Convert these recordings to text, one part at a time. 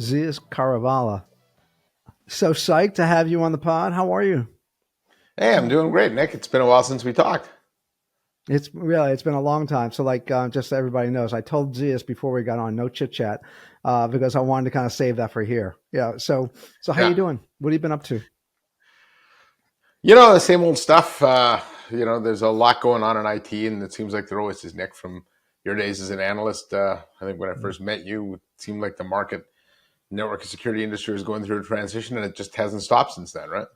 Zeus Kerravala. So psyched to have you on the pod. How are you? Hey, I'm doing great, Nick. It's been a while since we talked. It's been a long time. So just so everybody knows, I told Zeus before we got on, no chit chat, because I wanted to kind of save that for here. Yeah. So how you Yeah. doing? What have you been up to? The same old stuff. There's a lot going on in IT, and it seems like there always is, Nick, from your days as an analyst. I think when I Mm. first met you, it seemed like the market network and security industry was going through a transition, and it just hasn't stopped since then, right?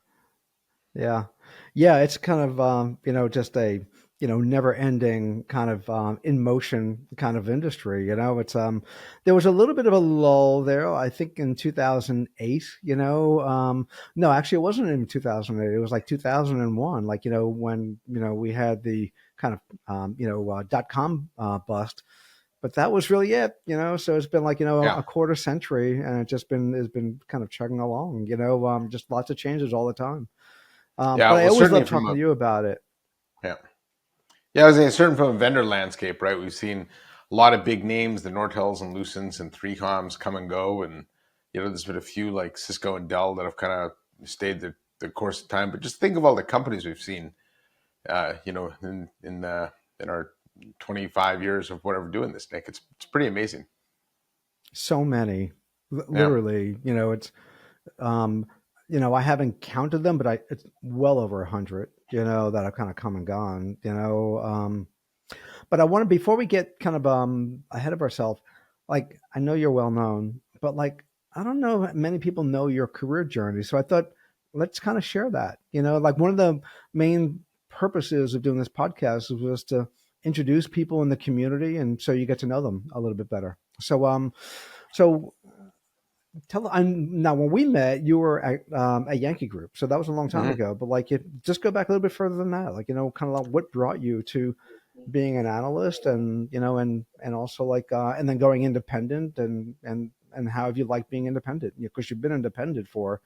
Yeah. Yeah, it's kind of just a never ending kind of in motion kind of industry. It's there was a little bit of a lull there, I think in 2008. No, actually, it wasn't in 2008. It was like 2001. Like when we had the kind of dot com bust. But that was really it. So it's been like Yeah. a quarter century, and it just been has been kind of chugging along. Just lots of changes all the time. Yeah. But I Well, always certainly love from talking a to you about it. yeah. Yeah, I was saying certain from a vendor landscape, right? We've seen a lot of big names, the Nortels and Lucents and 3Coms come and go. And, there's been a few like Cisco and Dell that have kind of stayed the course of time. But just think of all the companies we've seen, in our 25 years of whatever doing this, Nick. It's pretty amazing. So many, Yeah. literally. Um, I haven't counted them, but it's well over 100. That have kind of come and gone. But I want to before we get kind of ahead of ourselves. Like I know you're well known, but like I don't know many people know your career journey. So I thought let's kind of share that. Like one of the main purposes of doing this podcast was to introduce people in the community, and so you get to know them a little bit better. So tell now when we met, you were at a Yankee group, so that was a long time Hmm. ago. But like, just go back a little bit further than that. Like, kind of like what brought you to being an analyst, and and also like, and then going independent, and how have you liked being independent? Because you've been independent for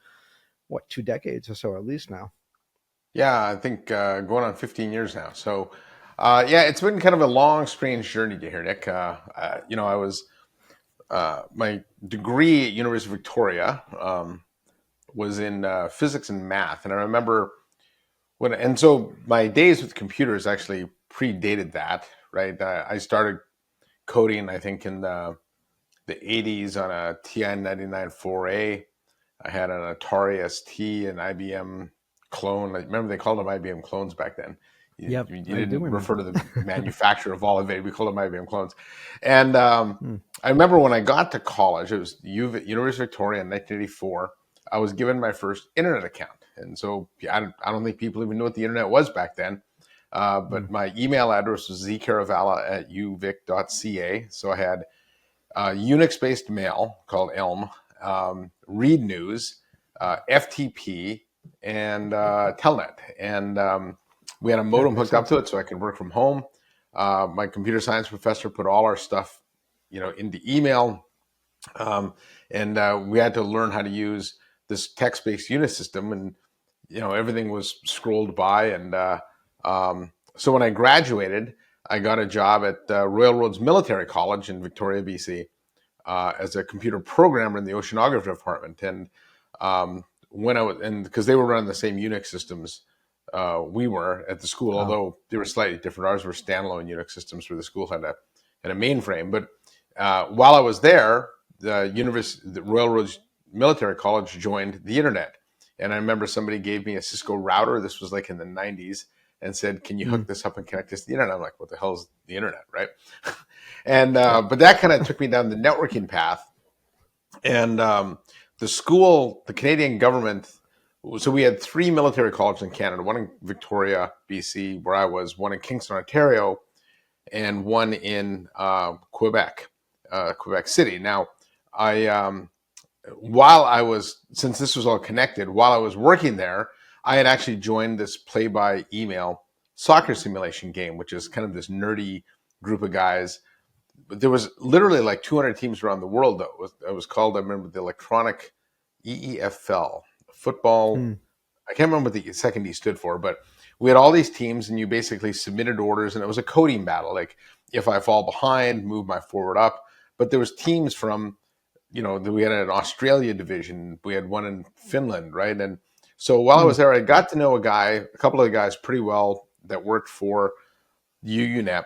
what 2 decades or so at least now. Yeah, I think going on 15 years now. So, yeah, it's been kind of a long, strange journey to here, Nick. I was my degree at University of Victoria was in physics and math, and I remember and so my days with computers actually predated that, right? I started coding, I think, in the 80s on a TI 99 4A. I had an Atari ST, an IBM clone. I remember they called them IBM clones back then. Yep, You I do didn't refer to remember. the manufacturer of all of it. We called them IBM clones. And Hmm. I remember when I got to college, it was University of Victoria in 1984. I was given my first internet account. And so yeah, I don't think people even knew what the internet was back then. Hmm. But my email address was zkerravala at uvic.ca. So I had Unix-based mail called Elm, Read News, FTP, and Telnet. And we had a Yeah, modem makes hooked up sense. to it so I could work from home. My computer science professor put all our stuff, into email, um, and we had to learn how to use this text-based unit system, and everything was scrolled by. And so when I graduated, I got a job at Railroads Military College in Victoria, BC, as a computer programmer in the oceanography department. And when I was, and because they were running the same Unix systems we were at the school, Oh, although they were slightly different. Ours were standalone Unix systems where the school had a mainframe. But while I was there, the Railroads Military College joined the internet. And I remember somebody gave me a Cisco router. This was like in the 90s, and said, "Can you mm, hook this up and connect this to the internet?" I'm like, "What the hell is the internet, right?" And yep. but that kind of took me down the networking path. And the school, the Canadian government, so we had three military colleges in Canada: one in Victoria, BC, where I was; one in Kingston, Ontario; and one in Quebec, Quebec City. Now, I while I was, since this was all connected, while I was working there, I had actually joined this play by email soccer simulation game, which is kind of this nerdy group of guys. But there was literally like 200 teams around the world. Though it was called, I remember, the electronic EEFL football. Mm, I can't remember what the second E stood for, but we had all these teams, and you basically submitted orders, and it was a coding battle. Like, if I fall behind, move my forward up. But there was teams from we had an Australia division, we had one in Finland, right? And so while I Mm, was there, I got to know a couple of the guys pretty well that worked for UUNEP,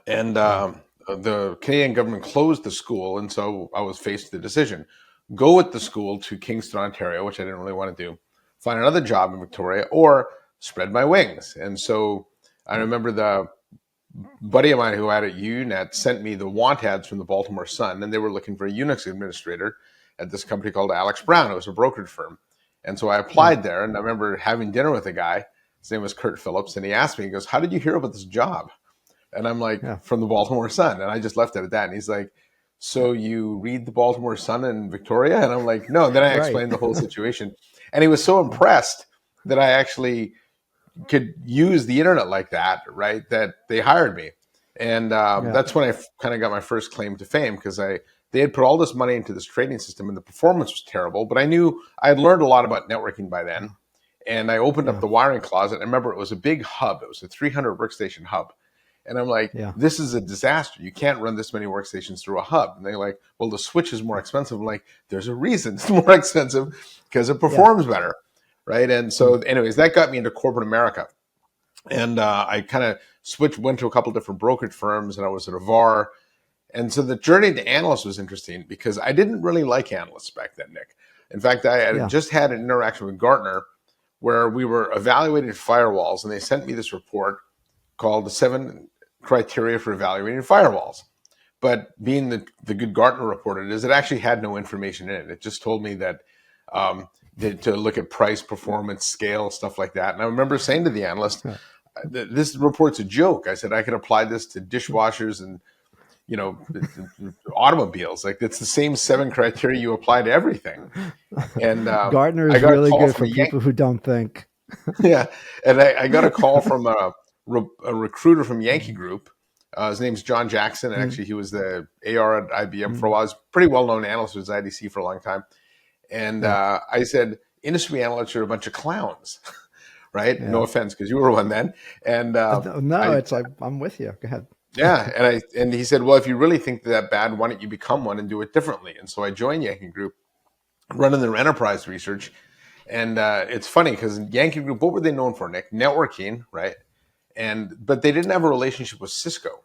and yeah. the Canadian government closed the school, and so I was faced with the decision: go with the school to Kingston, Ontario, which I didn't really want to do, find another job in Victoria, or spread my wings. And so I remember the buddy of mine who had at UNet sent me the want ads from the Baltimore Sun, and they were looking for a Unix administrator at this company called Alex Brown. It was a brokerage firm. And so I Yeah. applied there, and I remember having dinner with a guy. His name was Kurt Phillips, and he asked me, he goes, "How did you hear about this job?" And I'm like, Yeah. "From the Baltimore Sun." And I just left it at that. And he's like, "So you read the Baltimore Sun in Victoria?" And I'm like, "No." And then I Right. explained the whole situation. And he was so impressed that I actually could use the internet like that, right? That they hired me, and Yeah. that's when I kind of got my first claim to fame, because they had put all this money into this trading system, and the performance was terrible. But I knew I had learned a lot about networking by then, and I opened up Yeah. the wiring closet. I remember it was a big hub; it was a 300 workstation hub, and I'm like, Yeah. "This is a disaster. You can't run this many workstations through a hub." And they're like, "Well, the switch is more expensive." I'm like, "There's a reason it's more expensive, because it Yeah. performs better." Right. And Mm, so, anyways, that got me into corporate America. And I kind of went to a couple different brokerage firms, and I was at a VAR. And so the journey to analyst was interesting, because I didn't really like analysts back then, Nick. In fact, I had yeah. just had an interaction with Gartner where we were evaluating firewalls, and they sent me this report called the 7 criteria for evaluating firewalls. But being the good Gartner report it is, it actually had no information in it. It just told me that to look at price, performance, scale, stuff like that. And I remember saying to the analyst, Yeah. "This report's a joke." I said, "I could apply this to dishwashers and you know automobiles. Like, it's the same 7 criteria you apply to everything." And Gartner I is got a really call good from for a Yank. people who don't think. Yeah, and I got a call from a recruiter from Yankee Group. His name's John Jackson. Mm, Actually, he was the AR at IBM for a mm, while. He's a pretty well known analyst. He was IDC for a long time. And yeah. I said, "Industry analysts are a bunch of clowns." Right? No Yeah. offense, because you were one then. And No, I, it's like I'm with you. Go ahead. yeah, and he said, "Well, if you really think that bad, why don't you become one and do it differently?" And so I joined Yankee Group, running their enterprise research. And it's funny, because Yankee Group, what were they known for, Nick? Networking, right? But they didn't have a relationship with Cisco.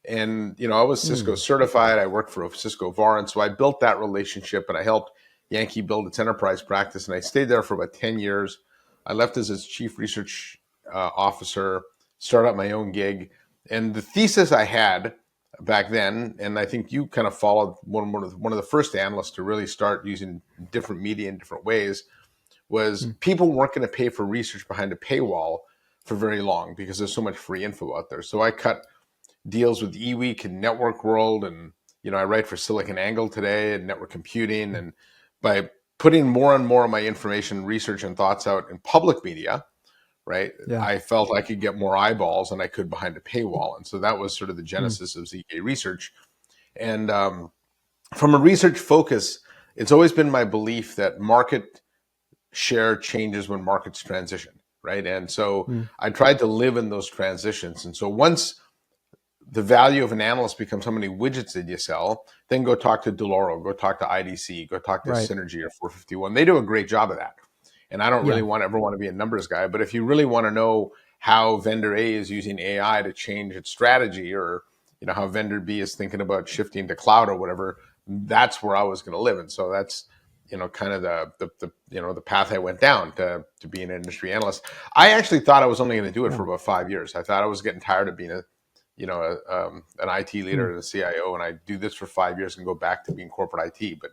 And I was Cisco Mm, certified. I worked for a Cisco VAR, and so I built that relationship, and I helped Yankee build its enterprise practice. And I stayed there for about 10 years. I left as its chief research officer, started up my own gig, and the thesis I had back then, and I think you kind of followed one of the first analysts to really start using different media in different ways, was mm, people weren't going to pay for research behind a paywall for very long, because there's so much free info out there. So I cut deals with eWeek and Network World, and I write for SiliconANGLE today and network computing. And by putting more and more of my information, research, and thoughts out in public media, right, yeah. I felt I could get more eyeballs than I could behind a paywall. And so that was sort of the Mm, genesis of ZK Research. And from a research focus, it's always been my belief that market share changes when markets transition, right? And so mm, I tried to live in those transitions. And so once the value of an analyst becomes how many widgets did you sell, then go talk to Deloro, go talk to IDC, go talk to right. Synergy or 451. They do a great job of that. And I don't really Yeah. ever want to be a numbers guy, but if you really want to know how vendor A is using AI to change its strategy, or how vendor B is thinking about shifting to cloud or whatever, that's where I was going to live. And so that's kind of the path I went down to be an industry analyst. I actually thought I was only going to do it Yeah. for about 5 years. I thought I was getting tired of being an IT leader Mm, and a CIO, and I do this for 5 years and go back to being corporate IT. But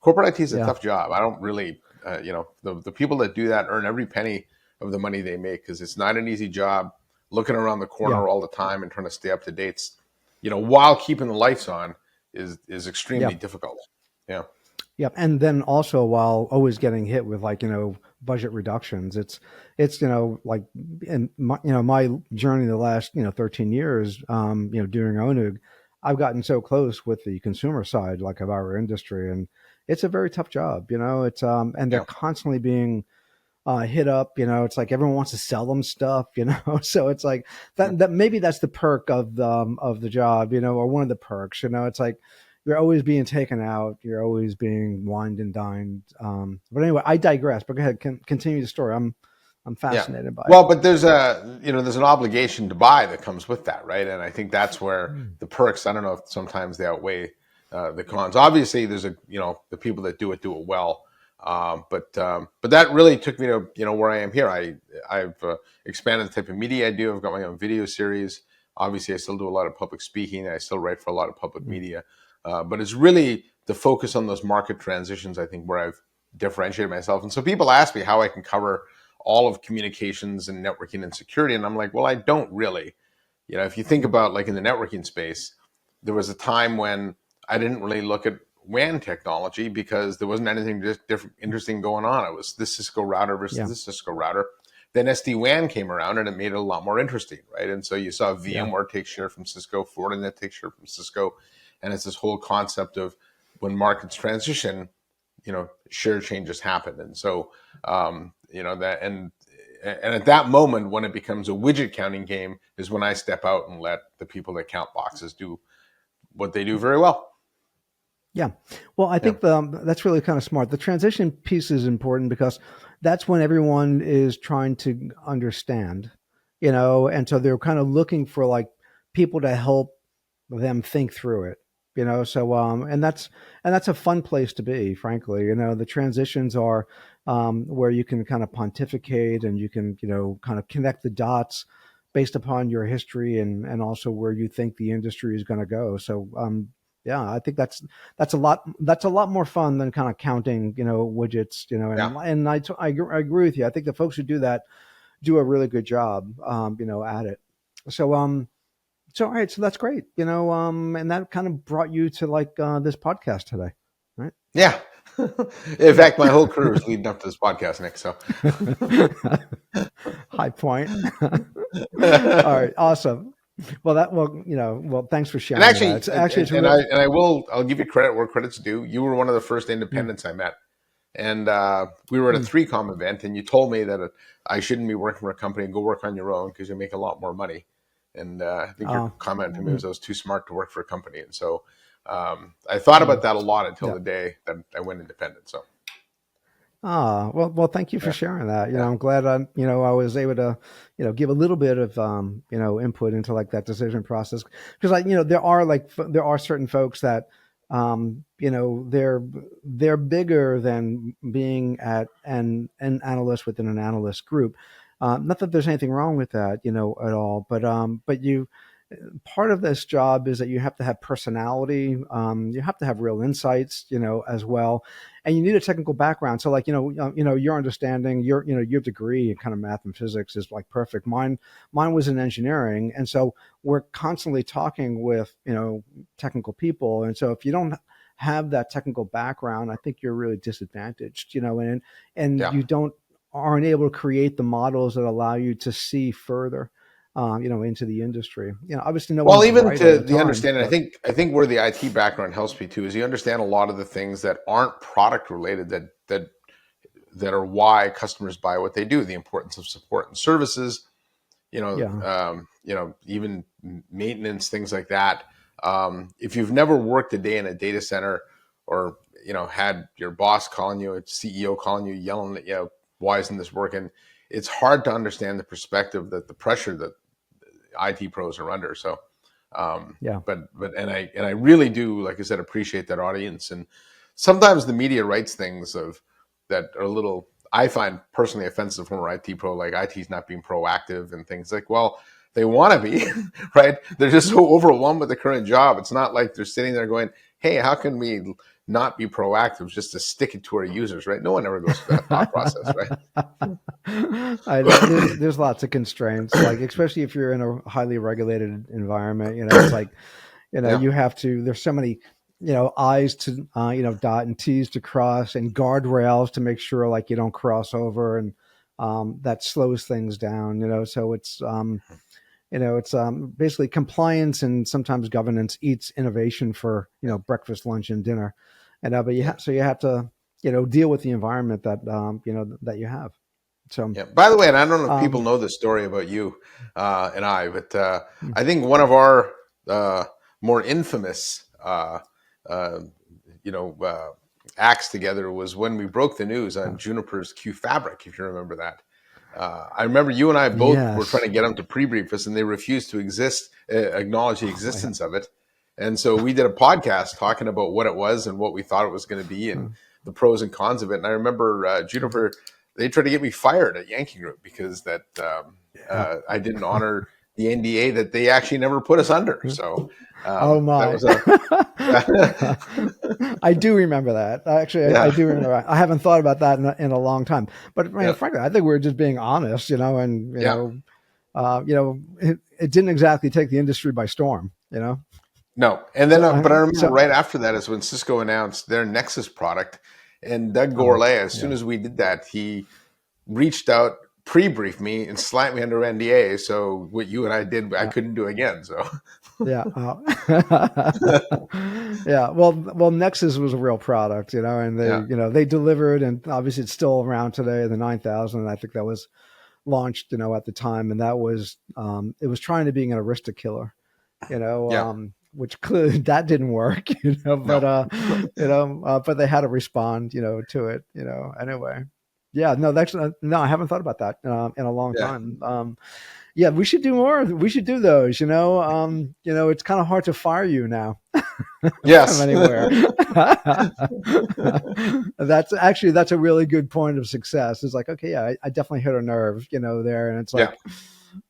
corporate IT is a yeah. tough job. I don't really, the people that do that earn every penny of the money they make, because it's not an easy job, looking around the Yeah. corner all the time and trying to stay up to dates, while keeping the lights on is extremely Yeah. difficult. Yeah. Yep. And then also while always getting hit with like, budget reductions, it's, like in my journey the last, 13 years, doing ONUG, I've gotten so close with the consumer side, like of our industry. And it's a very tough job, it's, and they're Yeah. constantly being hit up, it's like everyone wants to sell them stuff, so it's like Yeah. that maybe that's the perk of the job, or one of the perks, it's like, you're always being taken out. You're always being wined and dined. But anyway, I digress. But go ahead, continue the story. I'm Yeah. fascinated by it. Well, but there's there's an obligation to buy that comes with that, right? And I think that's where Mm. the perks, I don't know if sometimes they outweigh the cons. Obviously, there's the people that do it well. But that really took me to, where I am here. I've expanded the type of media I do. I've got my own video series. Obviously, I still do a lot of public speaking. I still write for a lot of public Mm. media. But it's really the focus on those market transitions, I think, where I've differentiated myself. And so people ask me how I can cover all of communications and networking and security. And I'm like, well, I don't really. If you think Mm. about like in the networking space, there was a time when I didn't really look at WAN technology because there wasn't anything just different, interesting going on. It was this Cisco router versus Yeah. this Cisco router. Then SD-WAN came around and it made it a lot more interesting, right? And so you saw Yeah. VMware take share from Cisco, Fortinet take share from Cisco. And it's this whole concept of when markets transition, share changes happen. And so, that, and at that moment, when it becomes a widget counting game, is when I step out and let the people that count boxes do what they do very well. Yeah. Well, I Yeah. think that's really kind of smart. The transition piece is important because that's when everyone is trying to understand, and so they're kind of looking for like people to help them think through it, So and that's a fun place to be, frankly. The transitions are where you can kind of pontificate and you can, kind of connect the dots based upon your history and also where you think the industry is going to go. So yeah, I think that's a lot more fun than kind of counting, widgets, Yeah. and I agree with you. I think the folks who do that do a really good job, at it. So all right, so that's great, and that kind of brought you to like this podcast today, right? Yeah. In Yeah. fact, my whole career is leading up to this podcast, Nick. So, High point. All right, awesome. Well, thanks for and sharing that. actually, It's actually it's I'll give you credit where credit's due. You were one of the first mm, independents I met, and we were at a mm. 3Com event, and you told me that I shouldn't be working for a company and go work on your own because you make a lot more money. And I think your Oh, comment to me mm, was I was too smart to work for a company, and so I thought mm. about that a lot until Yeah. the day that I went independent. So, Well, thank you for yeah, sharing that. yeah, I'm glad I was able to, give a little bit of, input into like that decision process because there are certain folks that, they're bigger than being at an analyst within an analyst group. Not that there's anything wrong with that, at all, but part of this job is that you have to have personality. You have to have real insights, as well, and you need a technical background. So, like your understanding, your degree in kind of math and physics is like perfect. Mine was in engineering, and so we're constantly talking with technical people, and so if you don't have that technical background, I think you're really disadvantaged. And yeah. you aren't able to create the models that allow you to see further into the industry. Obviously no Well, one's even right all to the the time, understanding, but I think where the IT background helps me too is you understand a lot of the things that aren't product related that are why customers buy what they do. The importance of support and services, yeah. even maintenance, things like that. If you've never worked a day in a data center, or had your boss calling you, a CEO calling you, yelling at you, why isn't this working? It's hard to understand the perspective, that the pressure that IT pros are under. So, Yeah. and I really do, like I said, appreciate that audience. And sometimes the media writes things of that are a little, I find personally offensive from an IT pro, like IT's not being proactive and things like, well, they want to be, right? They're just so overwhelmed with the current job. It's not like they're sitting there going, hey, how can we not be proactive just to stick it to our users, right? No one ever goes through that thought process, right? I know there's lots of constraints, like especially if you're in a highly regulated environment. It's like Yeah. you have to. There's so many I's to dot and T's to cross and guardrails to make sure like you don't cross over, and that slows things down. So it's basically compliance, and sometimes governance eats innovation for breakfast, lunch, and dinner. But Yeah. you have to deal with the environment that that you have. So Yeah. By the way, and I don't know if people um, know this story about you and I, but mm, I think one of our uh, more infamous uh, you know, acts together was when we broke the news on Uh, Juniper's Q Fabric, if you remember that. I remember you and I both were trying yes. to get them to pre-brief us, and they refused to acknowledge the Oh, yeah. existence of it. And so we did a podcast talking about what it was and what we thought it was going to be, and Uh, the pros and cons of it. And I remember Juniper, they tried to get me fired at Yankee Group because yeah. I didn't honor the NDA that they actually never put us under. So Oh that my. was a I do remember that. Actually, I yeah, do remember that. I haven't thought about that in a long time. But I mean, yeah, frankly, I think we're just being honest, and yeah. it didn't exactly take the industry by storm. No, and then, So, but I remember so right after that is when Cisco announced their Nexus product, and Doug oh Gourlay, as soon yeah, as we did that, he reached out, pre-briefed me, and slapped me under NDA. So what you and I did, I yeah, couldn't do again. So yeah, yeah. Well, Nexus was a real product, and they, yeah, they delivered, and obviously it's still around today. The 9000, I think that was launched, at the time, and that was it was trying to be an Arista killer. yeah, Which clearly that didn't work. no, But they had to respond, to it. Anyway, yeah, no, that's no, I haven't thought about that in a long yeah, time. Yeah, we should do more. We should do those. It's kind of hard to fire you now from yes, anywhere. That's a really good point of success. It's like, okay, yeah, I definitely hit a nerve, there, and it's yeah. like,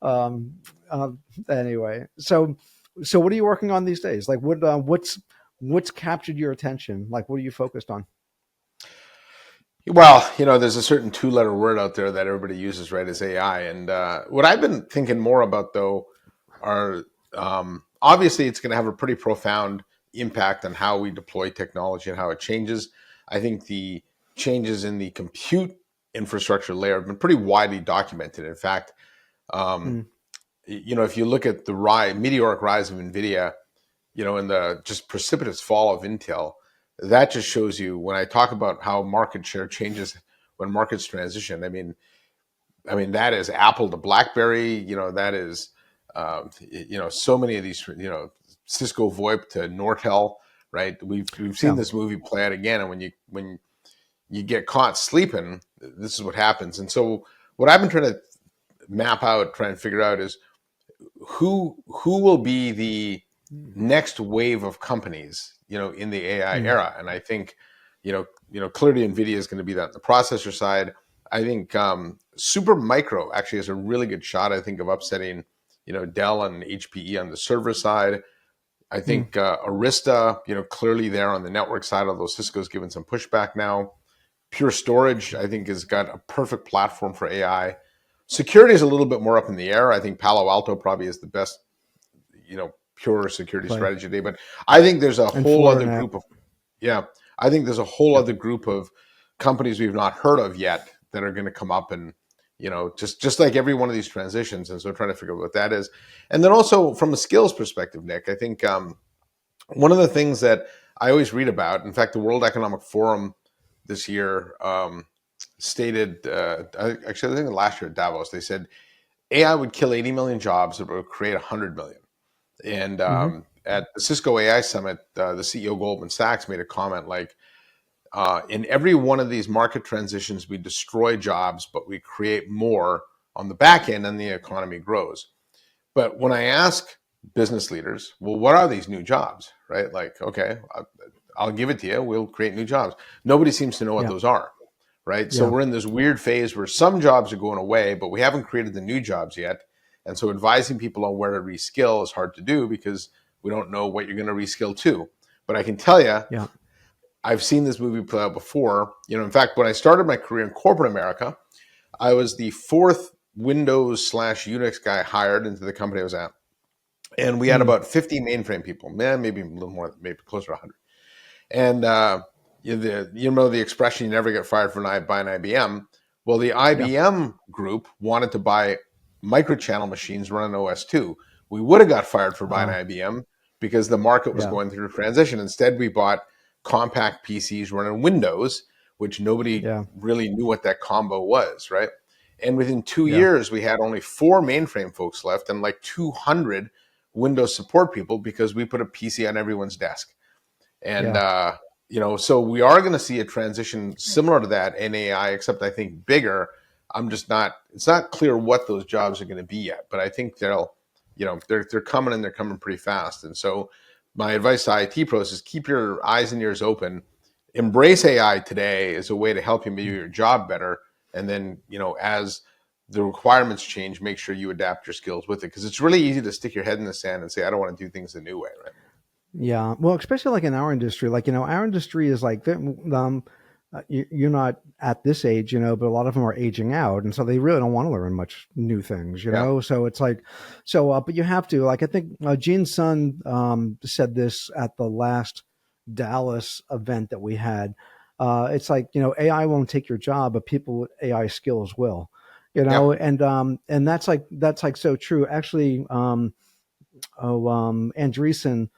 um, uh, anyway. So what are you working on these days? Like, what's captured your attention? Like, what are you focused on? Well, there's a certain two-letter word out there that everybody uses, right? Is AI, and what I've been thinking more about though are obviously it's going to have a pretty profound impact on how we deploy technology and how it changes. I think the changes in the compute infrastructure layer have been pretty widely documented. In fact, um, Mm, if you look at the meteoric rise of Nvidia, and the just precipitous fall of Intel, that just shows you when I talk about how market share changes when markets transition. I mean that is Apple to BlackBerry. That is so many of these. Cisco VoIP to Nortel. Right. We've seen yeah, this movie play out again, and when you get caught sleeping, this is what happens. And so what I've been trying to try and figure out is who will be the mm, next wave of companies, in the AI mm, era. And I think, clearly Nvidia is going to be that on the processor side. I think Super Micro actually has a really good shot, I think, of upsetting, Dell and HPE on the server side. I mm, think Arista, clearly there on the network side, although Cisco's given some pushback now. Pure Storage, I think, has got a perfect platform for AI. Security is a little bit more up in the air. I think Palo Alto probably is the best, pure security play strategy today. But I think there's a and whole other Fortinet. group of yeah, I think there's a whole Yeah, other group of companies we've not heard of yet that are going to come up and just like every one of these transitions. And so trying to figure out what that is, and then also from a skills perspective, Nick, I think one of the things that I always read about, in fact, the World Economic Forum this year stated, actually, I think last year at Davos, they said AI would kill 80 million jobs, it would create 100 million. And hmm at the Cisco AI Summit, the CEO of Goldman Sachs made a comment like, in every one of these market transitions, we destroy jobs, but we create more on the back end and the economy grows. But when I ask business leaders, well, what are these new jobs, right? Like, okay, I'll give it to you. We'll create new jobs. Nobody seems to know what yeah, those are, right? So yeah, we're in this weird phase where some jobs are going away, but we haven't created the new jobs yet. And so advising people on where to reskill is hard to do because we don't know what you're going to reskill to. But I can tell you, yeah, I've seen this movie play out before. In fact, when I started my career in corporate America, I was the fourth Windows slash Unix guy hired into the company I was at. And we had mm, about 50 mainframe people, man, maybe a little more, maybe closer to 100. And the expression, you never get fired for buying IBM. Well, the yeah, IBM group wanted to buy microchannel machines running OS2. We would have got fired for buying uh, IBM because the market was yeah, going through a transition. Instead, we bought compact PCs running Windows, which nobody yeah, really knew what that combo was, right? And within two yeah, years, we had only four mainframe folks left and like 200 Windows support people because we put a PC on everyone's desk. And Yeah. so we are going to see a transition similar to that in AI, except I think bigger. I'm just not. It's not clear what those jobs are going to be yet, but I think they're coming, and they're coming pretty fast. And so my advice to IT pros is keep your eyes and ears open. Embrace AI today as a way to help you do your job better, and then as the requirements change, make sure you adapt your skills with it, because it's really easy to stick your head in the sand and say, I don't want to do things the new way, right? Yeah, well, especially like in our industry, like our industry is like you're not at this age, but a lot of them are aging out, and so they really don't want to learn much new things, Yeah. So it's like, but you have to. Like I think Gene Sun said this at the last Dallas event that we had. It's like AI won't take your job, but people with AI skills will, Yeah. and that's like so true. Actually, Andreessen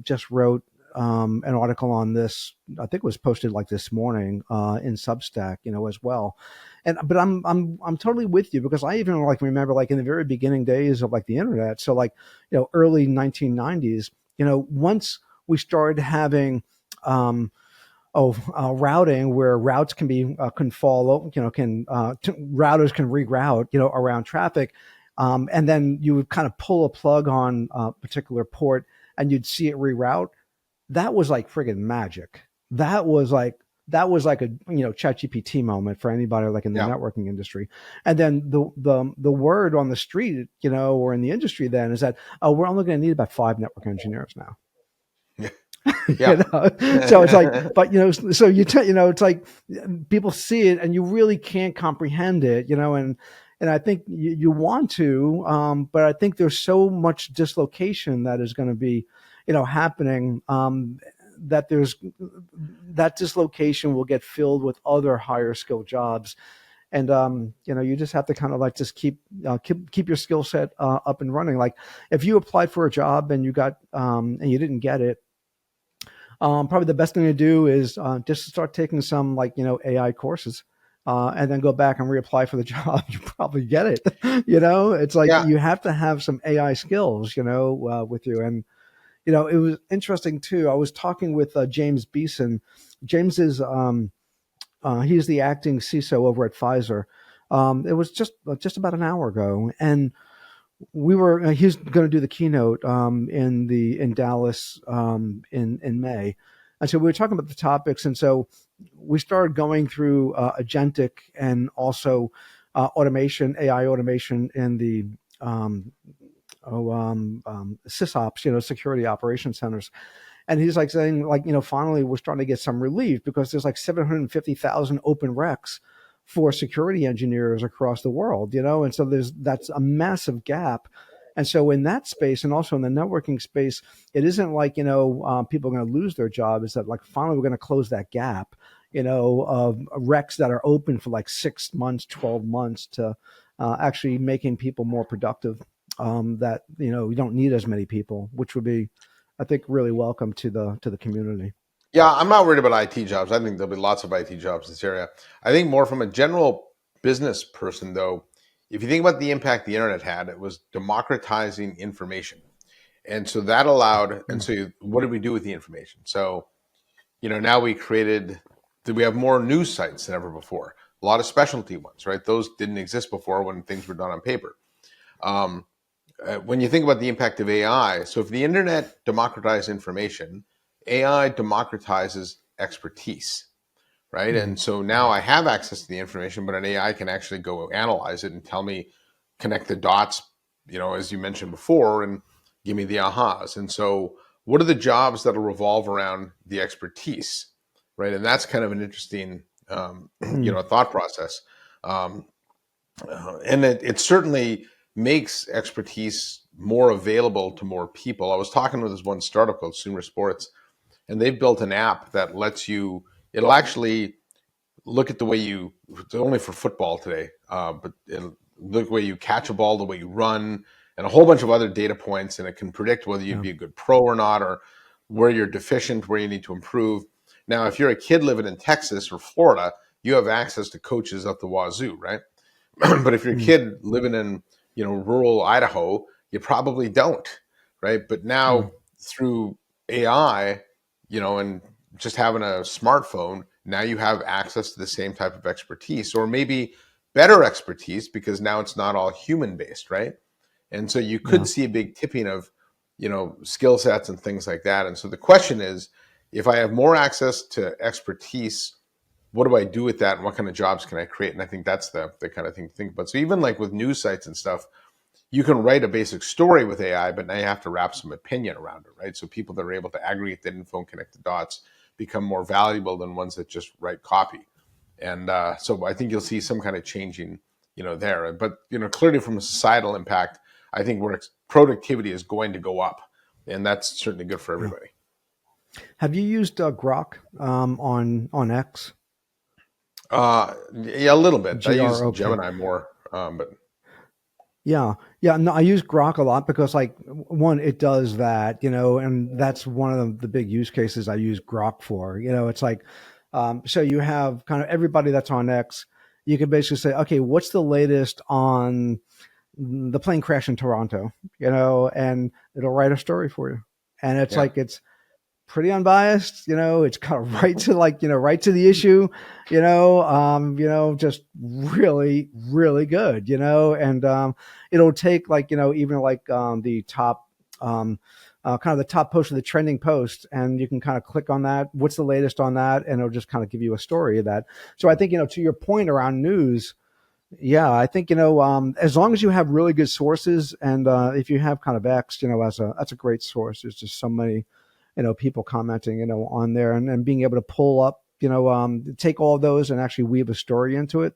just wrote an article on this. I think it was posted like this morning in Substack, as well. But I'm totally with you, because I even like remember like in the very beginning days of like the internet. So like early 1990s. Once we started having routing, where routes can be can follow, routers can reroute, around traffic, and then you would kind of pull a plug on a particular port, and you'd see it reroute. That was like friggin' magic. That was like a ChatGPT moment for anybody like in the Yeah. networking industry. And then the word on the street, or in the industry then, is that, oh, we're only going to need about 5 network engineers now. Yeah. you Yeah. know so it's like, but so it's like people see it and you really can't comprehend it, and I think you want to, but I think there's so much dislocation that is going to be happening, that there's that dislocation will get filled with other higher skill jobs. And you just have to kind of like just keep your skill set up and running. Like if you applied for a job and you got and you didn't get it, probably the best thing to do is just start taking some like AI courses, and then go back and reapply for the job. You probably get it. It's like Yeah. you have to have some AI skills, with you. And it was interesting too. I was talking with James Beeson. James is he's the acting CISO over at Pfizer. It was just about an hour ago, and he's going to do the keynote in Dallas in May. And so we were talking about the topics, and so we started going through agentic and also automation, AI automation in the SysOps, security operations centers. And he's like saying, like, finally we're starting to get some relief, because there's like 750,000 open recs for security engineers across the world, and so that's a massive gap. And so in that space, and also in the networking space, it isn't like people are going to lose their job. It's that like finally we're going to close that gap, of recs that are open for like 6 months, 12 months, to actually making people more productive. That we don't need as many people, which would be, I think, really welcome to the community. Yeah. I'm not worried about IT jobs. I think there'll be lots of IT jobs in this area. I think more from a general business person, though, if you think about the impact the internet had, it was democratizing information. And so that allowed, and Mm. so what did we do with the information? So, now we have more news sites than ever before. A lot of specialty ones, right? Those didn't exist before when things were done on paper. Um, when you think about the impact of AI, so if the internet democratized information, AI democratizes expertise, right? Mm. And so now I have access to the information, but an AI can actually go analyze it and tell me, connect the dots, as you mentioned before, and give me the ahas. And so, what are the jobs that'll revolve around the expertise, right? And that's kind of an interesting, Mm. thought process. Um, and it certainly makes expertise more available to more people. I was talking with this one startup called Sumer Sports, and they've built an app that lets you. It'll actually look at the way you. It's only for football today, but it'll look at the way you catch a ball, the way you run, and a whole bunch of other data points, and it can predict whether you'd Yeah. be a good pro or not, or where you're deficient, where you need to improve. Now, if you're a kid living in Texas or Florida, you have access to coaches at the wazoo, right? But if you're a Mm. kid living in rural Idaho, you probably don't, right? But Yeah. now through AI, and just having a smartphone, now you have access to the same type of expertise, or maybe better expertise, because now it's not all human based, right? And so you Yeah. could see a big tipping of, skill sets and things like that. And so the question is, if I have more access to expertise, what do I do with that, and what kind of jobs can I create? And I think that's the kind of thing to think about. So even like with news sites and stuff, you can write a basic story with AI, but now you have to wrap some opinion around it, right? So people that are able to aggregate that info and connect the dots become more valuable than ones that just write copy. And so I think you'll see some kind of changing, there. But clearly from a societal impact, I think where productivity is going to go up, and that's certainly good for Yeah. everybody. Have you used Grok on X? Yeah, a little bit. I use GROK. Gemini more, but Yeah, yeah. No, I use Grok a lot because, like, one, it does that, and that's one of the big use cases I use Grok for. It's like, so you have kind of everybody that's on X. You can basically say, okay, what's the latest on the plane crash in Toronto? And it'll write a story for you. And it's yeah, like it's pretty unbiased. It's kind of right to, like, right to the issue. Just really, really good. And it'll take, like, even like the top. Kind of the top post of the trending post, and you can kind of click on that. What's the latest on that? And it'll just kind of give you a story of that. So I think, to your point around news, yeah, I think, as long as you have really good sources, and if you have kind of X, as that's a great source. There's just so many, people commenting, on there, and being able to pull up, take all of those and actually weave a story into it.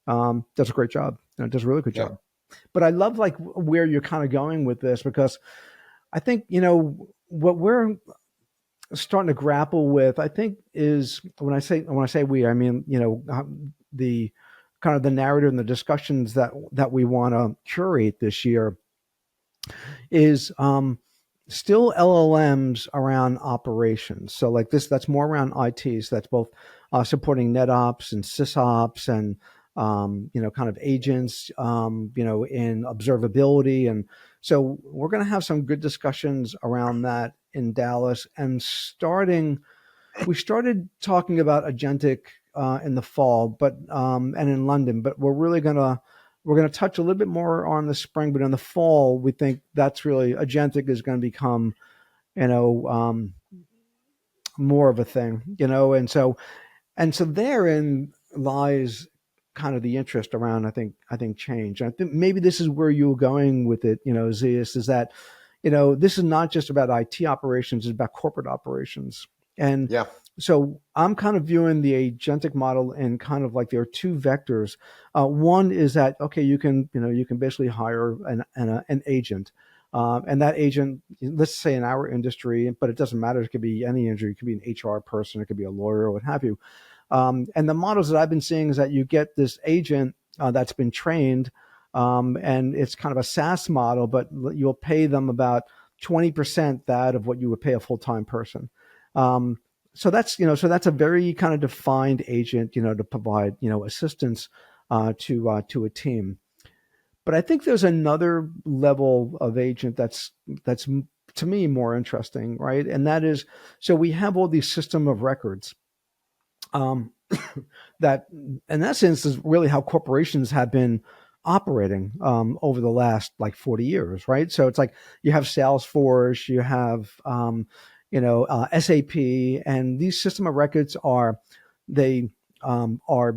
Does a great job. Does a really good yeah, job. But I love, like, where you're kind of going with this, because I think, what we're starting to grapple with, I think, is when I say we, I mean, the kind of the narrative and the discussions that we want to curate this year is still LLMs around operations. So, like, that's more around IT. So that's both supporting NetOps and SysOps, and kind of agents, in observability. And so we're going to have some good discussions around that in Dallas. And we started talking about agentic in the fall, but and in London, but we're gonna touch a little bit more on the spring. But in the fall, we think that's really agentic is going to become, you know um, more of a thing, and so therein lies kind of the interest around, I think change. I think maybe this is where you were going with it, Zeus, is that, this is not just about IT operations, it's about corporate operations. And yeah. so I'm kind of viewing the agentic model in kind of like there are two vectors. One is that, okay, you can basically hire an agent. And that agent, let's say in our industry, but it doesn't matter. It could be any industry. It could be an HR person. It could be a lawyer, or what have you. And the models that I've been seeing is that you get this agent that's been trained, and it's kind of a SaaS model, but you'll pay them about 20% that of what you would pay a full-time person. Um, so that's a very kind of defined agent, to provide, assistance to a team. But I think there's another level of agent that's to me more interesting, right? And that is, so we have all these system of records, um, that in essence is really how corporations have been operating over the last, like, 40 years, right? So it's like you have Salesforce, you have SAP, and these system of records they are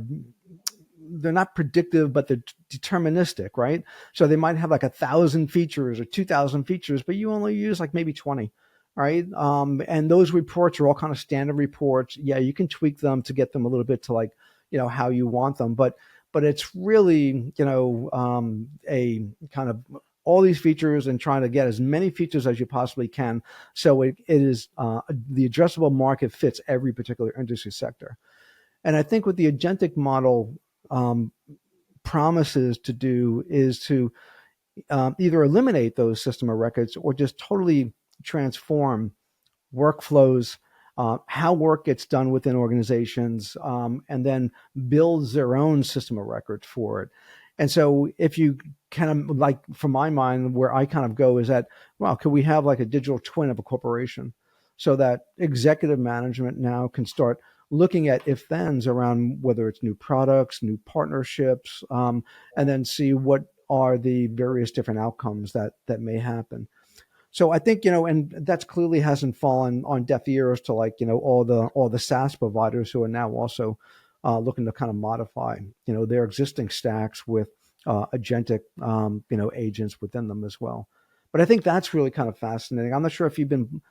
they're not predictive, but they're deterministic, right? So they might have like 1,000 features or 2,000 features, but you only use like maybe 20, right? And those reports are all kind of standard reports. Yeah, you can tweak them to get them a little bit to, like, how you want them, but it's really, a kind of all these features and trying to get as many features as you possibly can. So it is the addressable market fits every particular industry sector. And I think what the agentic model um, promises to do is to either eliminate those system of records or just totally transform workflows, how work gets done within organizations, and then builds their own system of records for it. And so if you kind of, like, from my mind, where I kind of go is that, well, could we have like a digital twin of a corporation? so that executive management now can start looking at if thens around whether it's new products, new partnerships, and then see what are the various different outcomes that may happen. So I think, and that's clearly hasn't fallen on deaf ears to, like, all the SaaS providers who are now also looking to kind of modify their existing stacks with agentic agents within them as well. But I think that's really kind of fascinating. I'm not sure if you've been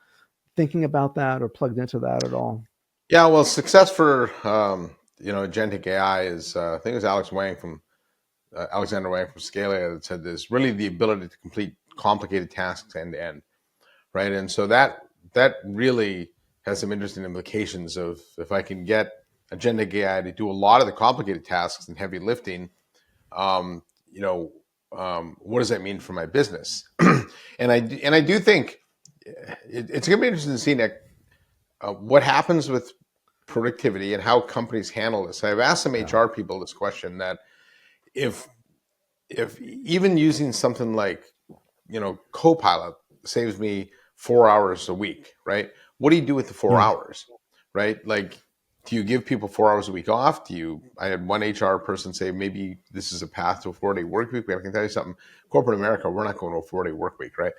thinking about that or plugged into that at all. Yeah, well, success for agentic AI is I think it was Alexander Wang from Scalia that said this: really the ability to complete complicated tasks end to end, right? And so that really has some interesting implications of if I can get agentic AI to do a lot of the complicated tasks and heavy lifting, um, you know, what does that mean for my business? And I do think it's going to be interesting to see, Nick, what happens with productivity and how companies handle this. I've asked some Yeah. HR people this question that if even using something like Copilot saves me 4 hours a week, right? What do you do with the four Yeah. hours, right? Like, do you give people 4 hours a week off? I had one HR person say maybe this is a path to a 4-day work week. But I can tell you something: corporate America, we're not going to a 4-day work week, right?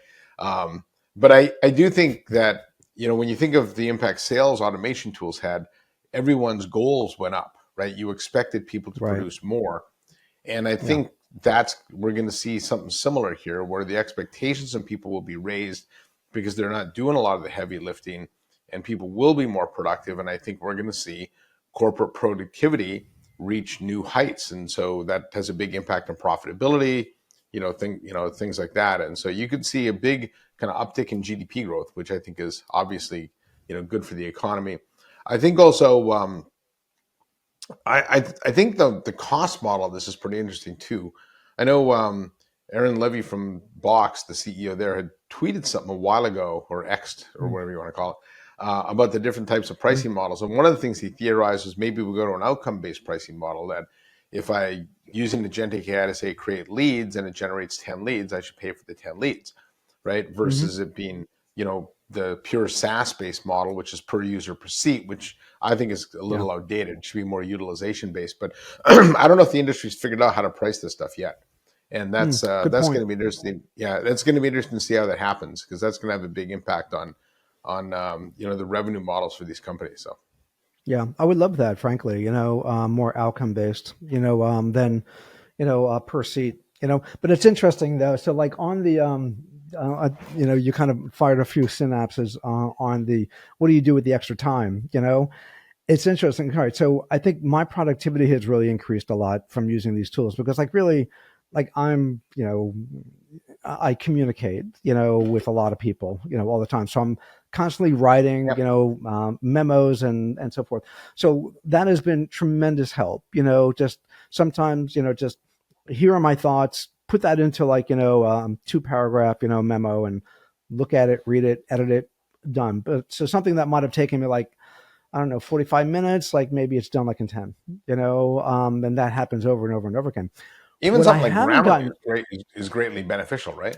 But I do think that when you think of the impact sales automation tools had, everyone's goals went up, right? You expected people to Right. produce more, and I Yeah. think we're going to see something similar here, where the expectations of people will be raised because they're not doing a lot of the heavy lifting, and people will be more productive. And I think we're going to see corporate productivity reach new heights, and so that has a big impact on profitability, things like that. And so you could see a big kind of uptick in GDP growth, which I think is obviously good for the economy. I think also. I think the cost model of this is pretty interesting too. I know Aaron Levy from Box, the CEO there, had tweeted something a while ago, or Xed, or Mm-hmm. whatever you want to call it, about the different types of pricing models. And one of the things he theorized was maybe we go to an outcome-based pricing model, that if I using the agentic AI to say create leads and it generates 10 leads, I should pay for the 10 leads, right? Mm-hmm. Versus it being the pure SaaS-based model, which is per user per seat, which I think is a Yeah. little outdated. It should be more utilization based. But I don't know if the industry's figured out how to price this stuff yet, and Good that's point. going to be interesting. Yeah, that's going to be interesting to see how that happens, because that's going to have a big impact on the revenue models for these companies. So Yeah, I would love that, frankly. More outcome based. Than per seat. But it's interesting though. So, like, on the you kind of fired a few synapses on the what do you do with the extra time? It's interesting. All right, so I think my productivity has really increased a lot from using these tools because, like, really, like, I communicate, with a lot of people, all the time. So I'm constantly writing, yeah, memos and so forth. So that has been tremendous help. Just sometimes, just here are my thoughts. Put that into, like, 2 paragraph, memo, and look at it, read it, edit it, done. But so something that might have taken me, like, I don't know, 45 minutes, like, maybe it's done like in 10, and that happens over and over and over again. even What I something like haven't Grammarly gotten, is greatly beneficial, right?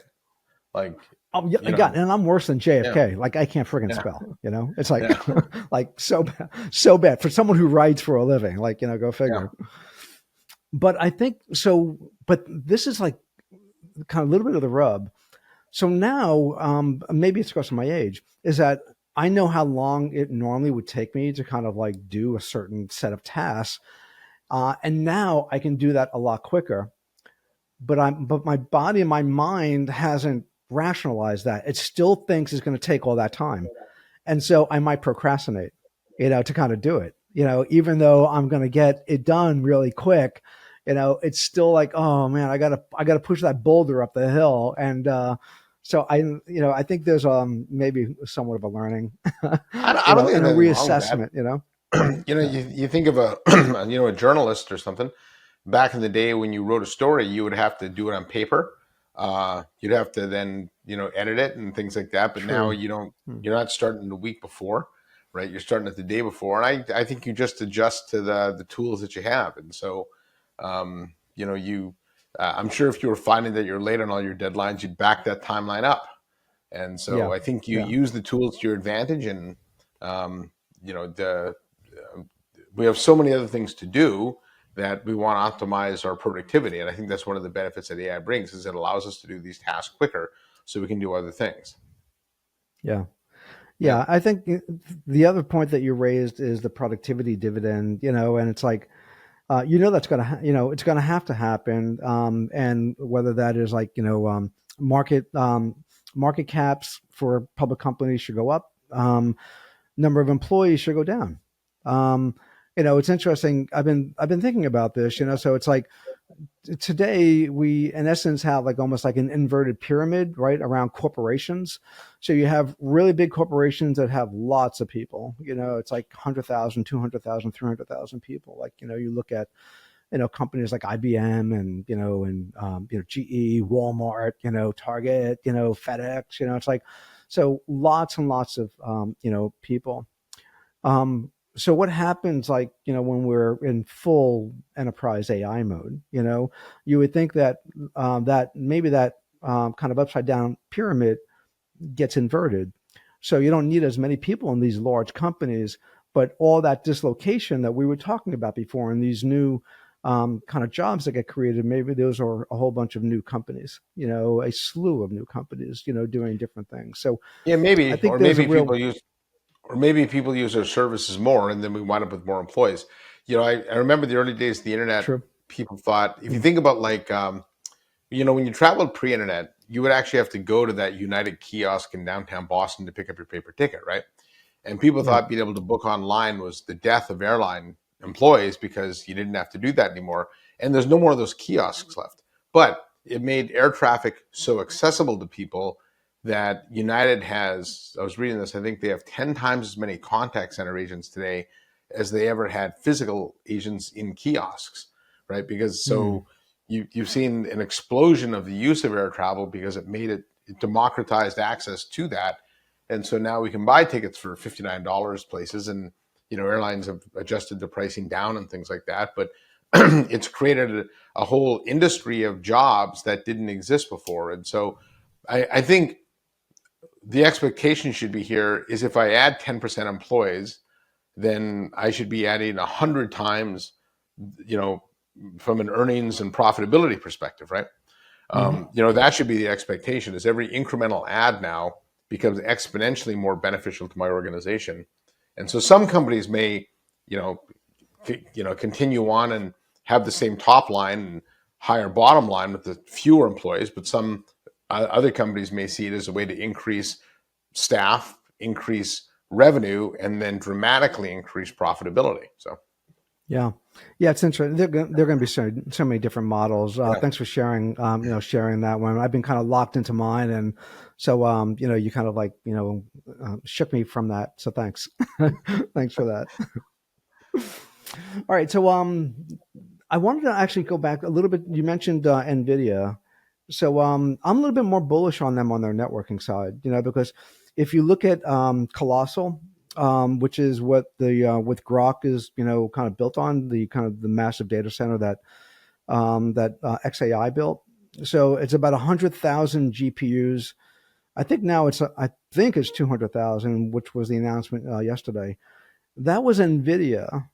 Like oh, yeah, you know, and I'm worse than yeah, JFK. Like, I can't friggin' yeah, spell, it's like, yeah, like, so bad for someone who writes for a living, like, go yeah. figure. But I think so, but this is like kind of a little bit of the rub. So now, maybe it's because of my age, is that I know how long it normally would take me to kind of like do a certain set of tasks. And now I can do that a lot quicker. But my body and my mind hasn't rationalized that. It still thinks it's going to take all that time. And so I might procrastinate, to kind of do it, even though I'm going to get it done really quick. It's still like, oh man, I gotta push that boulder up the hill. And, so I think there's, maybe somewhat of a learning, I don't think and there's a anything wrong with that. reassessment. Yeah. You think of a a journalist or something. Back in the day when you wrote a story, you would have to do it on paper. You'd have to then edit it and things like that. But now True. you don't. Hmm. You're not starting the week before, right? You're starting it the day before, and I think you just adjust to the tools that you have. And so, you I'm sure if you were finding that you're late on all your deadlines, you'd back that timeline up, And so Yeah. I think you Yeah. use the tools to your advantage, and um, you know the we have so many other things to do that we want to optimize our productivity. And I think that's one of the benefits that AI brings is it allows us to do these tasks quicker so we can do other things. Yeah. Yeah. Yeah. I think the other point that you raised is the productivity dividend, and it's like, that's going to, it's going to have to happen. And whether that is like, market, market caps for public companies should go up. Number of employees should go down. Um, it's interesting. I've been thinking about this, so it's like, today we in essence have like almost like an inverted pyramid right around corporations. So you have really big corporations that have lots of people. It's like 100,000, 200,000, 300,000 people. Like, you look at, companies like IBM and, GE, Walmart, Target, FedEx. It's like, so lots and lots of, people. So what happens, like, when we're in full enterprise AI mode? You would think that that maybe that kind of upside down pyramid gets inverted. So you don't need as many people in these large companies, but all that dislocation that we were talking about before and these new kind of jobs that get created, maybe those are a whole bunch of new companies, a slew of new companies, doing different things. So Yeah, I maybe, think there's a real or maybe people use our services more, and then we wind up with more employees. I remember the early days of the internet. true. People thought, if you Mm, think about like, when you traveled pre-internet, you would actually have to go to that United kiosk in downtown Boston to pick up your paper ticket, right? And people yeah. thought being able to book online was the death of airline employees because you didn't have to do that anymore. And there's no more of those kiosks left. But it made air traffic so accessible to people that United has, I was reading this, I think they have 10 times as many contact center agents today as they ever had physical agents in kiosks, right? Because Mm, you've seen an explosion of the use of air travel because it democratized access to that, and so now we can buy tickets for $59 places, and airlines have adjusted the pricing down and things like that. But it's created a whole industry of jobs that didn't exist before, and so I think the expectation should be here is if I add 10% employees, then I should be adding 100 times, you know, from an earnings and profitability perspective, right? hmm That should be the expectation is every incremental ad now becomes exponentially more beneficial to my organization. And so some companies may, you know, continue on and have the same top line and higher bottom line with the fewer employees, but some other companies may see it as a way to increase staff, increase revenue, and then dramatically increase profitability. So, Yeah, yeah, it's interesting. They're going to be so many different models. yeah. Thanks for sharing. Sharing that one. I've been kind of locked into mine, and so you kind of like shook me from that. So thanks, thanks for that. All right, so I wanted to actually go back a little bit. You mentioned Nvidia, so I'm a little bit more bullish on them on their networking side. Because if you look at Colossal, which is what the with Grok is kind of built on, the kind of the massive data center that XAI built. So it's about 100,000 GPUs. I think now it's 200,000, which was the announcement yesterday. That was Nvidia,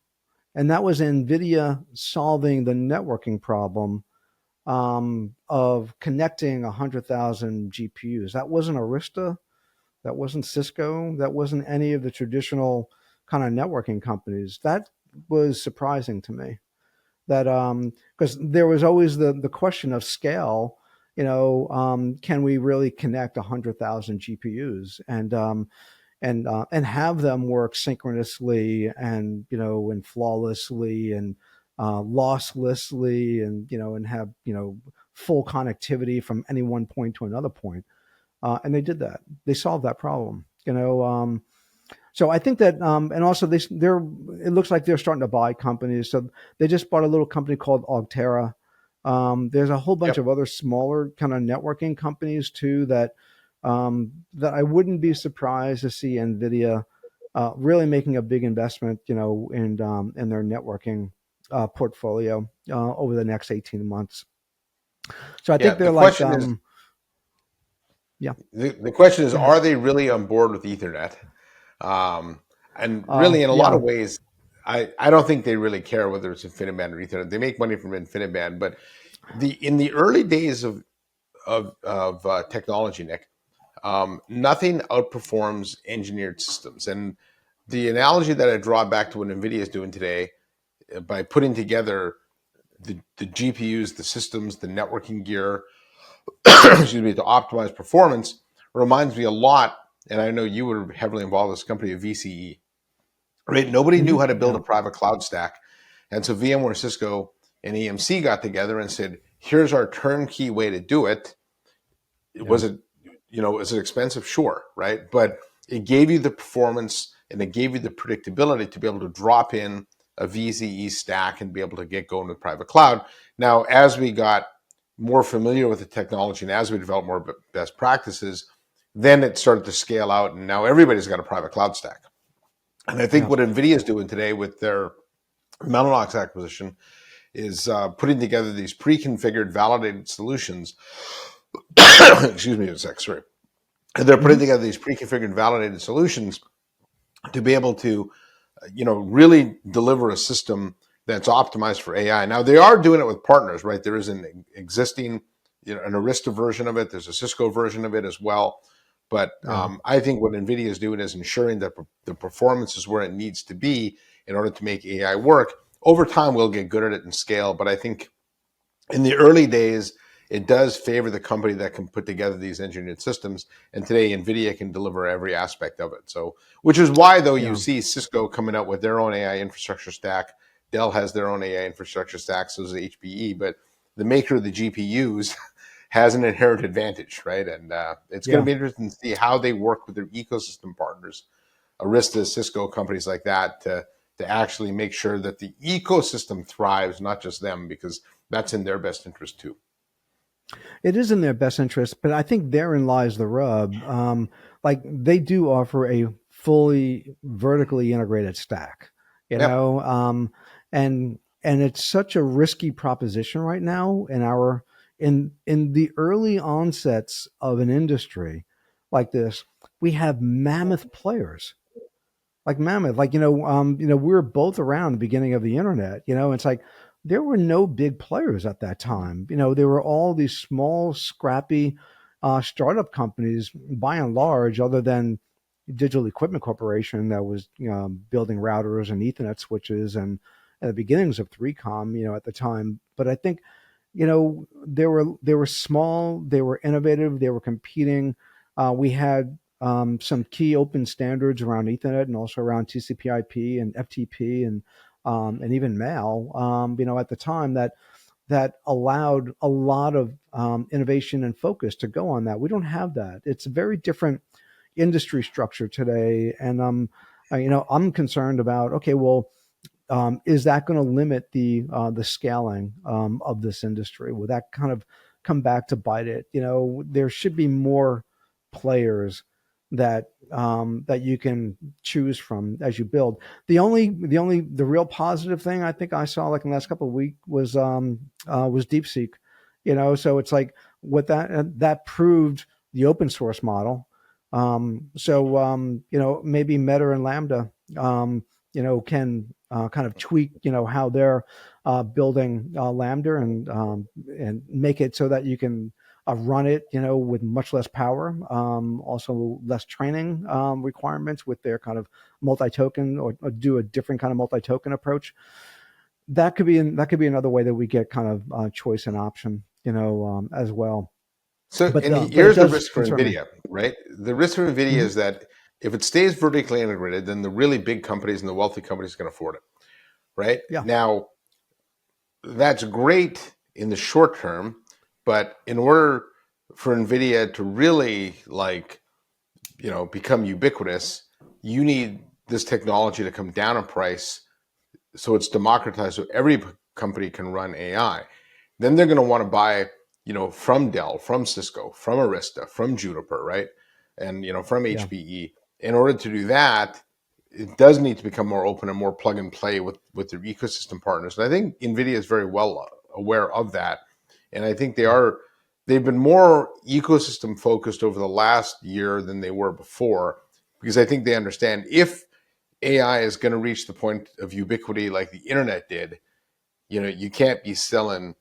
and that was Nvidia solving the networking problem of connecting 100,000 GPUs. That wasn't Arista. That wasn't Cisco. That wasn't any of the traditional kind of networking companies. That was surprising to me. That because there was always the question of scale. Can we really connect 100,000 GPUs and have them work synchronously and and flawlessly and losslessly and have full connectivity from any one point to another point, and they did that. They solved that problem. So I think that, and also they're. It looks like they're starting to buy companies. So they just bought a little company called Augtera. There's a whole bunch Yep. of other smaller kind of networking companies too that I wouldn't be surprised to see Nvidia really making a big investment, in their networking portfolio over the next 18 months. So I think Yeah. The they're like, question is, Yeah. The question is, Go ahead. are they really on board with Ethernet? Um, and really, in a lot Yeah. of ways, I don't think they really care whether it's InfiniBand or Ethernet. They make money from InfiniBand, but in the early days of technology, Nick, nothing outperforms engineered systems. And the analogy that I draw back to what Nvidia is doing today by putting together the GPUs, the systems, the networking gear, excuse me, to optimize performance reminds me a lot. And I know you were heavily involved in this company of VCE, right? Nobody knew how to build Yeah. a private cloud stack. And so VMware, Cisco, and EMC got together and said, here's our turnkey way to do it. Yeah. Was it, is it expensive? Sure, right? But it gave you the performance and it gave you the predictability to be able to drop in a VCE stack and be able to get going with private cloud. Now, as we got more familiar with the technology and as we developed more best practices, then it started to scale out, and now everybody's got a private cloud stack. And I think Yeah. what Nvidia is doing today with their Mellanox acquisition is putting together these pre-configured, validated solutions. Excuse me a sec, sorry. And they're putting Hmm. together these pre-configured, validated solutions to be able to, really deliver a system that's optimized for AI. Now they are doing it with partners, right? There is an existing, an Arista version of it. There's a Cisco version of it as well. But Yeah. I think what NVIDIA is doing is ensuring that the performance is where it needs to be in order to make AI work. Over time, we'll get good at it and scale. But I think in the early days, it does favor the company that can put together these engineered systems. And today, NVIDIA can deliver every aspect of it. So, which is why, though, you Yeah. see Cisco coming out with their own AI infrastructure stack. Dell has their own AI infrastructure stack, so does HPE. But the maker of the GPUs has an inherent advantage, right? And it's going to Yeah. be interesting to see how they work with their ecosystem partners, Arista, Cisco, companies like that, to actually make sure that the ecosystem thrives, not just them, because that's in their best interest too. It is in their best interest, but I think therein lies the rub. Like they do offer a fully vertically integrated stack, you Yep. know, and it's such a risky proposition right now in our in the early onsets of an industry like this. We have mammoth players like mammoth, like we were both around the beginning of the internet. It's like there were no big players at that time. There were all these small scrappy startup companies by and large, other than Digital Equipment Corporation that was building routers and Ethernet switches, and at the beginnings of 3Com at the time. But I think they were small, they were innovative, they were competing. We had some key open standards around Ethernet and also around TCP/IP and FTP and even mail. At the time that allowed a lot of innovation and focus to go on that. We don't have that. It's a very different industry structure today, and I'm concerned about. Okay, well, is that going to limit the scaling of this industry? Will that kind of come back to bite it? There should be more players that you can choose from as you build. The real positive thing I think I saw like in the last couple of weeks was DeepSeek. So it's like what that proved the open source model. Maybe Meta and Lambda can kind of tweak, how they're building Lambda and make it so that you can run it, with much less power, also less training requirements with their kind of multi-token or do a different kind of multi-token approach. That could be another way that we get kind of choice and option, as well. So, But and but it here's the does risk for concern me. NVIDIA, right? The risk for NVIDIA Hmm. is that if it stays vertically integrated, then the really big companies and the wealthy companies can afford it, right? Yeah, Now, that's great in the short term, but in order for NVIDIA to really become ubiquitous, you need this technology to come down in price so it's democratized so every company can run AI. Then they're going to want to buy, from Dell, from Cisco, from Arista, from Juniper, right? And, from yeah, HPE. In order to do that, it does need to become more open and more plug and play with their ecosystem partners. And I think NVIDIA is very well aware of that. And I think they yeah, are they've been more ecosystem focused over the last year than they were before, because I think they understand if AI is going to reach the point of ubiquity like the internet did, you can't be selling,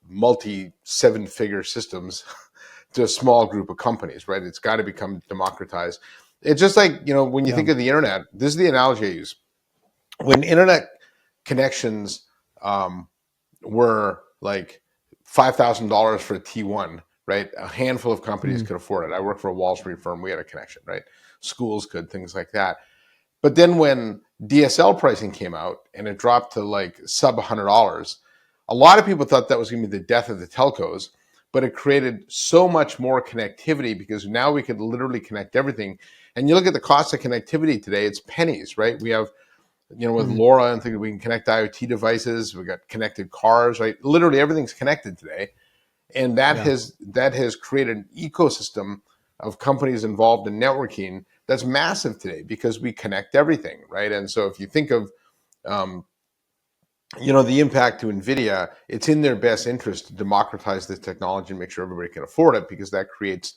multi 7-figure systems to a small group of companies, right? It's got to become democratized. It's just like, when you Yeah. think of the internet, this is the analogy I use. When internet connections were like $5,000 for a T1, right? A handful of companies Mm. could afford it. I worked for a Wall Street firm. We had a connection, right? Schools could, things like that. But then when DSL pricing came out and it dropped to like sub $100, a lot of people thought that was going to be the death of the telcos, but it created so much more connectivity because now we could literally connect everything. And you look at the cost of connectivity today, it's pennies, right? We have, with Mm. LoRa and thinking we can connect IoT devices, we got connected cars, right? Literally everything's connected today. And that Yeah. has created an ecosystem of companies involved in networking that's massive today because we connect everything, right? And so if you think of um, the impact to Nvidia, it's in their best interest to democratize this technology and make sure everybody can afford it, because that creates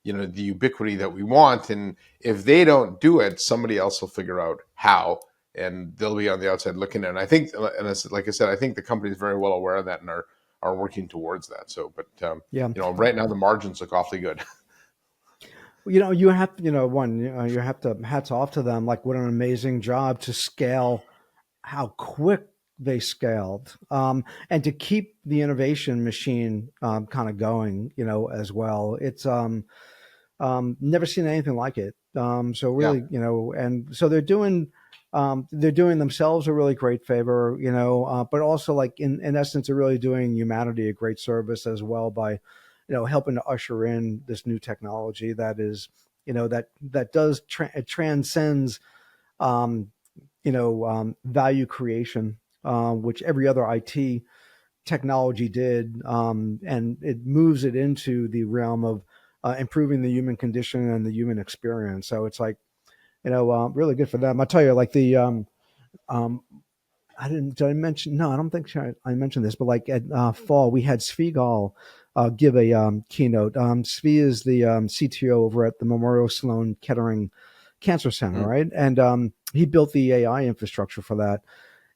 the ubiquity that we want. And if they don't do it, somebody else will figure out how, and they'll be on the outside looking in. And I think, and it's, like I said, I think the company is very well aware of that and are working towards that. So, but Yeah. right now the margins look awfully good. You have to, you have to hats off to them. Like, what an amazing job to scale, how quick they scaled, and to keep the innovation machine kind of going, as well. It's never seen anything like it. So Yeah. really, and so they're doing themselves a really great favor, but also like in essence, they're really doing humanity a great service as well by, helping to usher in this new technology that is, that does it transcends, um, value creation, which every other IT technology did, and it moves it into the realm of improving the human condition and the human experience. So it's like, really good for them. I tell you, like um, I didn't. Did I mention? No, I don't think I mentioned this. But like at fall, we had Svigal give a keynote. Svi is the CTO over at the Memorial Sloan Kettering Cancer Center, Mm. right? And he built the AI infrastructure for that.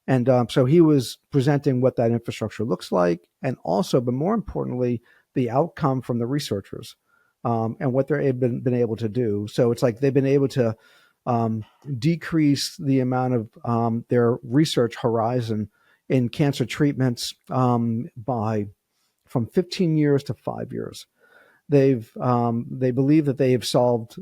And so he was presenting what that infrastructure looks like, and also, but more importantly, the outcome from the researchers, and what been able to do. So it's like they've been able to decrease the amount of their research horizon in cancer treatments by from 15 years to 5 years. They believe that they have solved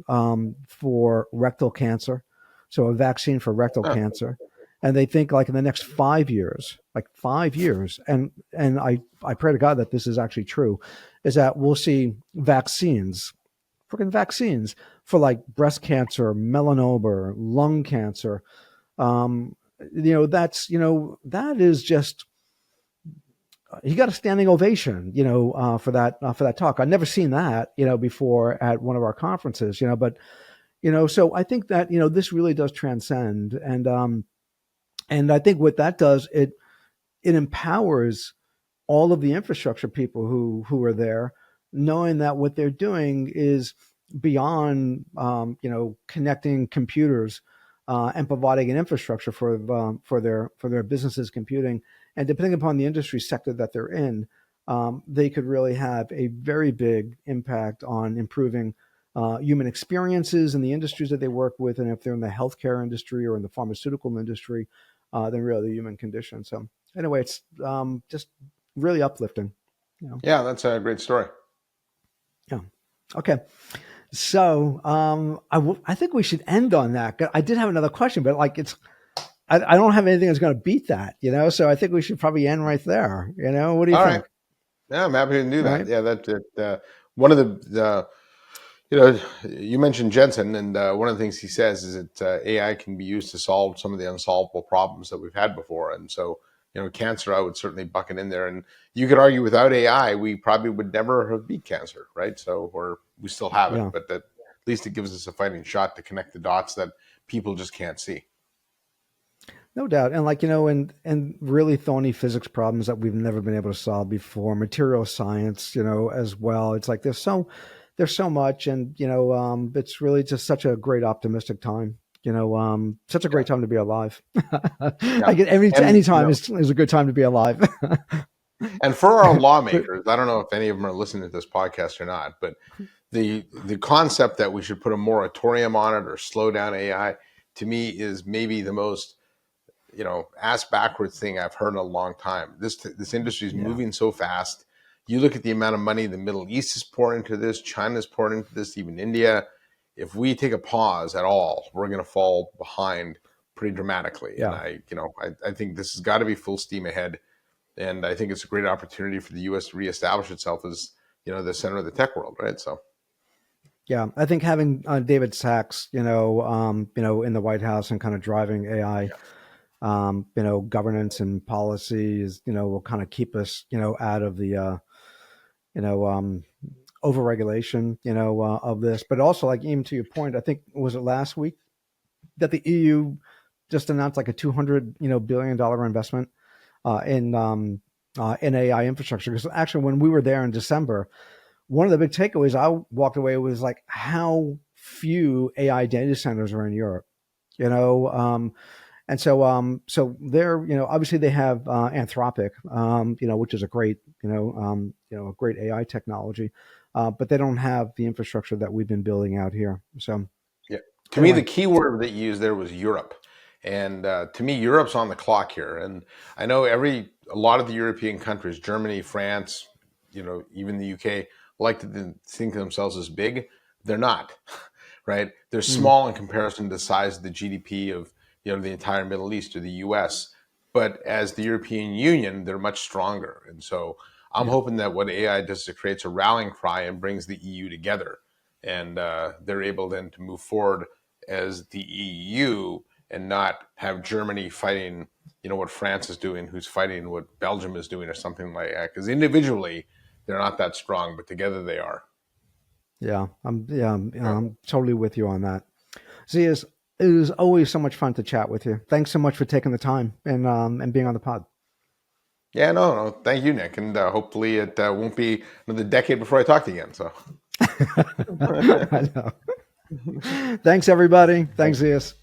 for rectal cancer, so a vaccine for rectal Huh. cancer, and they think like in the next 5 years, like 5 years, and I pray to God that this is actually true, is that we'll see vaccines, freaking vaccines for like breast cancer, melanoma, lung cancer. Um, that is just, he got a standing ovation, for that talk. I'd never seen that, before at one of our conferences, but so I think that this really does transcend, and I think what that does, it empowers all of the infrastructure people who are there, knowing that what they're doing is beyond connecting computers and providing an infrastructure for their businesses computing, and depending upon the industry sector that they're in, they could really have a very big impact on improving human experiences in the industries that they work with, and if they're in the healthcare industry or in the pharmaceutical industry, then really the human condition. So anyway, it's just really uplifting. Yeah, that's a great story. Yeah. Okay. So I think we should end on that. I did have another question, but like I don't have anything that's going to beat that, So I think we should probably end right there. What do you All right. think? Yeah, I'm happy to do All that. right. Yeah, one of you know, you mentioned Jensen, and one of the things he says is that AI can be used to solve some of the unsolvable problems that we've had before. And so, cancer, I would certainly bucket in there. And you could argue without AI, we probably would never have beat cancer, right? So, or we still have it, Yeah. but at least it gives us a fighting shot to connect the dots that people just can't see. No doubt. And like, and really thorny physics problems that we've never been able to solve before, material science, as well. It's like there's so much, and it's really just such a great optimistic time. Such a Yeah, great time to be alive. yeah, Like any and time is a good time to be alive. and for our But lawmakers, I don't know if any of them are listening to this podcast or not, but the concept that we should put a moratorium on it or slow down AI to me is maybe the most ass backwards thing I've heard in a long time. This industry is yeah, moving so fast. You look at the amount of money the Middle East is pouring into this, China's pouring into this, even India. If we take a pause at all, we're going to fall behind pretty dramatically. And yeah. I think this has got to be full steam ahead. And I think it's a great opportunity for the U.S. to reestablish itself as the center of the tech world, right? So Yeah, I think having David Sachs, in the White House and kind of driving AI, yeah, governance and policy is, will kind of keep us, out of the, you know, um, overregulation, of this. But also, like even to your point, I think was it last week that the EU just announced like a 200, billion-dollar investment in AI infrastructure. Because actually, when we were there in December, one of the big takeaways I walked away was like how few AI data centers are in Europe. You know, so they're, obviously they have Anthropic, which is a great, a great AI technology, but they don't have the infrastructure that we've been building out here. So yeah. To me, the anyway, key word that you used there was Europe, and to me, Europe's on the clock here. And I know a lot of the European countries, Germany, France, even the UK, like to think of themselves as big. They're not, right? They're mm, small in comparison to the size of the GDP of the entire Middle East or the US. But as the European Union, they're much stronger. And so I'm yeah, hoping that what AI does is it creates a rallying cry and brings the EU together, and they're able then to move forward as the EU and not have Germany fighting, what France is doing, who's fighting what Belgium is doing, or something like that. Because individually, they're not that strong, but together they are. Yeah. I'm totally with you on that. See, it is always so much fun to chat with you. Thanks so much for taking the time and being on the pod. Yeah, no, no. Thank you, Nick. And hopefully it won't be another decade before I talk to you again. So, I know. Thanks, everybody. Thanks, thanks. Zeus.